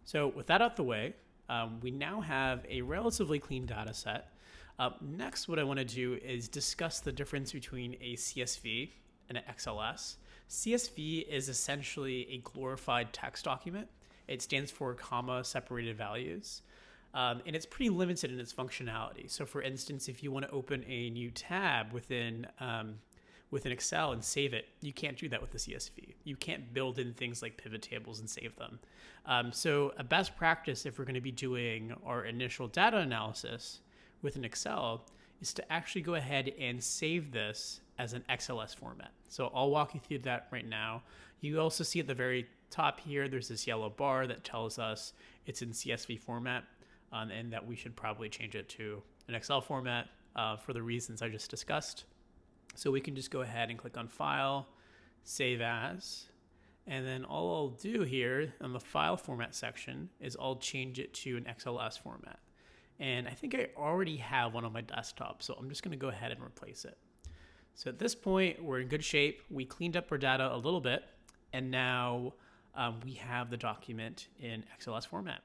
So with that out the way, we now have a relatively clean data set. Next, what I want to do is discuss the difference between a CSV and an XLS. CSV is essentially a glorified text document. It stands for comma separated values. And it's pretty limited in its functionality. So for instance, if you want to open a new tab within Excel and save it, you can't do that with the CSV. You can't build in things like pivot tables and save them. So a best practice if we're going to be doing our initial data analysis with an Excel is to actually go ahead and save this as an XLS format. So I'll walk you through that right now. You also see at the very top here, there's this yellow bar that tells us it's in CSV format and that we should probably change it to an Excel format for the reasons I just discussed. So we can just go ahead and click on File, Save As, and then all I'll do here on the File Format section is I'll change it to an XLS format. And I think I already have one on my desktop, so I'm just going to go ahead and replace it. So at this point, we're in good shape. We cleaned up our data a little bit, and now we have the document in XLS format.